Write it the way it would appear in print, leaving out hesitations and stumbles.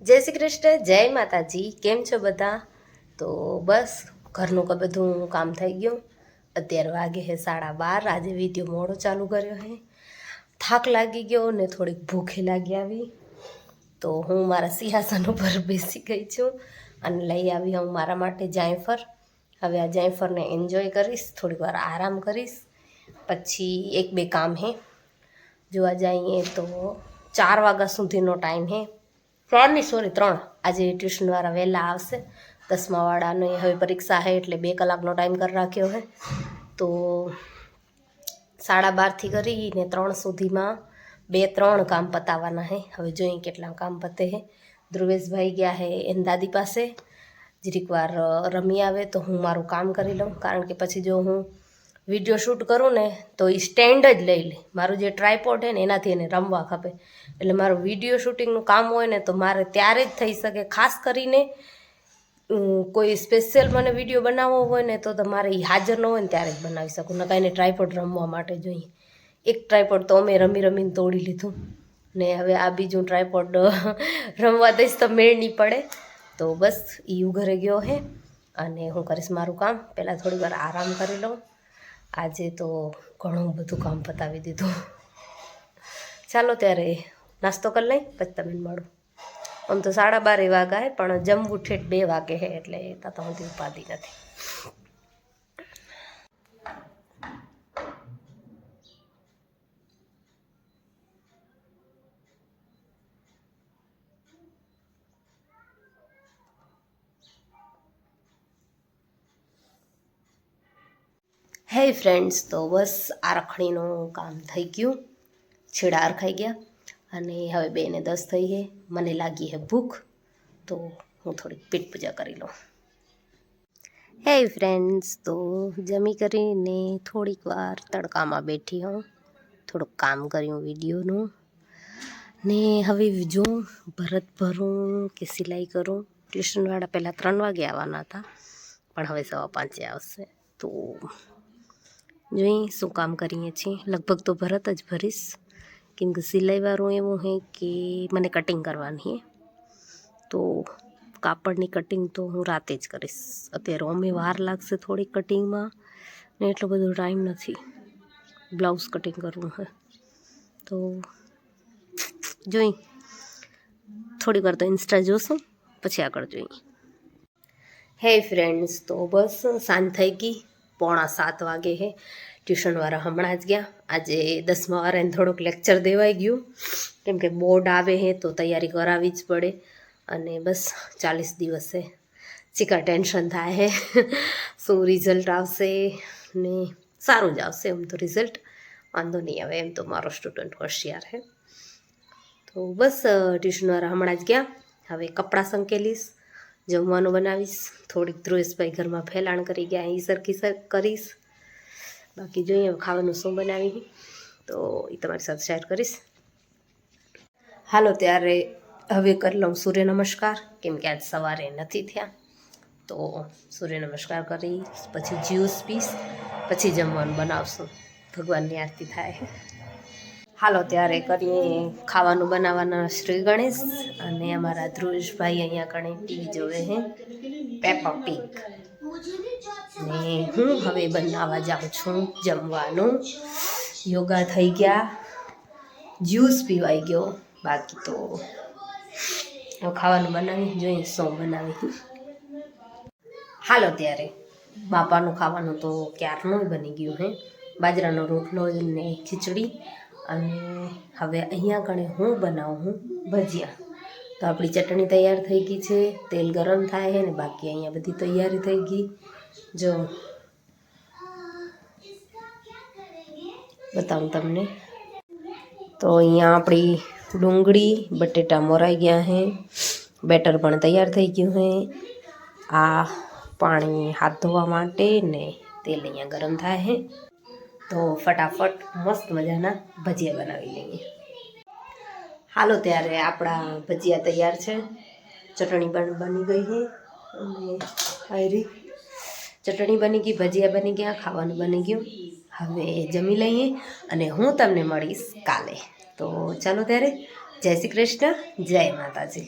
જય શ્રી કૃષ્ણ, જય માતાજી. કેમ છો બધા? તો બસ ઘરનું બધું કામ થઈ ગયું. અત્યારે વાગે છે 12:30. આજે વિડીયો મોડો ચાલુ કર્યો છે. થાક લાગી ગયો ને થોડીક ભૂખે લાગી આવી, તો હું મારા સિંહાસન ઉપર બેસી ગઈ છું અને લઈ આવી હું મારા માટે જાયફળ. હવે આ જાયફળને એન્જોય કરીશ, થોડીક વાર આરામ કરીશ, પછી 1-2 કામ હે. જોવા જઈએ તો 4 વાગ્યા સુધીનો ટાઈમ હે. 3 આજે ટ્યુશનવાળા વહેલા આવશે. 10મા વાળાની હવે પરીક્ષા છે એટલે 2 કલાકનો ટાઈમ કરી રાખ્યો છે. તો 12:30થી કરીને 3 સુધીમાં 2-3 કામ પતાવવાના છે. હવે જોઈએ કેટલા કામ પતે છે. ધ્રુવેશભાઈ ગયા છે એની દાદી પાસે. જરીક વાર રમી આવે તો હું મારું કામ કરી લઉં, કારણ કે પછી જો હું વિડીયો શૂટ કરું ને તો એ સ્ટેન્ડ જ લઈ લે. મારું જે ટ્રાયપોડ છે ને એનાથી એને રમવા ખપે. એટલે મારું વિડીયો શૂટિંગનું કામ હોય ને તો મારે ત્યારે જ થઈ શકે. ખાસ કરીને કોઈ સ્પેશિયલ મને વિડીયો બનાવવો હોય ને તો તમારે એ હાજર ન હોય ને ત્યારે જ બનાવી શકું. ન કાંઈને ટ્રાયપોડ રમવા માટે જોઈએ. એક ટ્રાયપોડ તો અમે રમીને તોડી લીધું ને હવે આ બીજું ટ્રાયપોડ રમવા દઈશ તો મેળ નહીં પડે. તો બસ એ ઘરે ગયો છે અને હું કરીશ મારું કામ. પહેલાં થોડી વાર આરામ કરી લઉં. આજે તો ઘણું બધું કામ પતાવી દીધું. ચાલો ત્યારે નાસ્તો કરી લઈ, પછી તમને મળું. આમ તો 12:30 વાગ્યા પણ જમવું ઠેઠ 2 વાગે છે, એટલે ત્યાં તો બધી ઉપાધિ નથી. હે ફ્રેન્ડ્સ, તો બસ આરખડીનું કામ થઈ ગયું. છેડા અરખાઈ ગયા અને હવે 2:10 થઈ છે. મને લાગી છે ભૂખ, તો હું થોડીક પેટ પૂજા કરી લઉં. હે ફ્રેન્ડ્સ, તો જમી કરીને થોડીક વાર તડકામાં બેઠી હું. થોડુંક કામ કર્યું વિડીયોનું ને હવે જો ભરત ભરું કે સિલાઈ કરું. ટ્યુશનવાળા પહેલાં 3 વાગે આવવાના હતા, પણ હવે 5:15 આવશે. તો જોઈ શું કામ કરીએ છીએ. લગભગ તો ભરત જ ભરીશ, કેમ કે સિલાઈવાળું એવું છે કે મને કટિંગ કરવાની છે. તો કાપડની કટિંગ તો હું રાતે જ કરીશ. અત્યારે અમે વાર લાગશે થોડી કટિંગમાં ને એટલો બધો ટાઈમ નથી. બ્લાઉઝ કટિંગ કરવું છે તો જોઈ થોડીક વાર તો ઇન્સ્ટા જોશું, પછી આગળ જોઈએ. હે ફ્રેન્ડ્સ, તો બસ સાંજ થઈ ગઈ. 6:45 વાગે છે. ટ્યુશનવાળા હમણાં જ ગયા. આજે 10મા વાળાને થોડુંક લેક્ચર દેવાઈ ગયું, કેમ કે બોર્ડ આવે છે તો તૈયારી કરાવવી જ પડે. અને બસ 40 દિવસે ચીકા ટેન્શન થાય છે શું રિઝલ્ટ આવશે ને. સારું જ આવશે એમ તો રિઝલ્ટ, વાંધો નહીં આવે. એમ તો મારો સ્ટુડન્ટ હોશિયાર છે. તો બસ ટ્યુશનવાળા હમણાં જ ગયા. હવે કપડાં સંકેલીશ, જમવાનું બનાવીશ. થોડીક ધ્રુવેશભાઈ ઘરમાં ફેલાણ કરી ગયા, એ સરખી કરીશ. બાકી જોઈએ ખાવાનું શું બનાવી તો એ તમારી સાથે શેર કરીશ. હાલો ત્યારે હવે કરી લઉં સૂર્ય નમસ્કાર, કેમ કે આજ સવારે નથી થયા. તો સૂર્ય નમસ્કાર કરી પછી જ્યુસ પીશ, પછી જમવાનું બનાવશું. ભગવાનની આરતી થાય. હાલો ત્યારે કરીએ ખાવાનું બનાવવાના શ્રી ગણેશ. અને અમારા ધ્રુવેશભાઈ અહીંયા કણે ટીવી જોવે છે, પેપા પીગ. ને હું હવે બનાવવા જાઉં છું જમવાનું. યોગા થઈ ગયા, જ્યુસ પીવાઈ ગયો. બાકી તો ખાવાનું બનાવી જોઈએ શું બનાવી. હાલો ત્યારે બાપાનું ખાવાનું તો ક્યારનું બની ગયું છે. બાજરાનો રોટલો ને ખીચડી. અને હવે અહીંયા કણે હું બનાવું ભજીયા. તો આપણી ચટણી તૈયાર થઈ ગઈ છે, તેલ ગરમ થાય છે ને બાકી અહીંયા બધી તૈયારી થઈ ગઈ. જો બતાવું તમને. તો અહીંયા આપણી ડુંગળી બટેટા મોરાઈ ગયા છે. બેટર પણ તૈયાર થઈ ગયું છે. આ પાણી હાથ ધોવા માટે ને તેલ અહીંયા ગરમ થાય છે. તો ફટાફટ મસ્ત મજાના ભજીયા બનાવી લઈએ. હાલો ત્યારે આપણા ભજીયા તૈયાર છે. ચટણી પણ બની ગઈ છે અને આયરી ચટણી બની ગઈ, ભજીયા બની ગયા, ખાવાનું બની ગયું. હવે જમી લઈએ અને હું તમને મળીશ કાલે. તો ચાલો ત્યારે જય શ્રી કૃષ્ણ, જય માતાજી.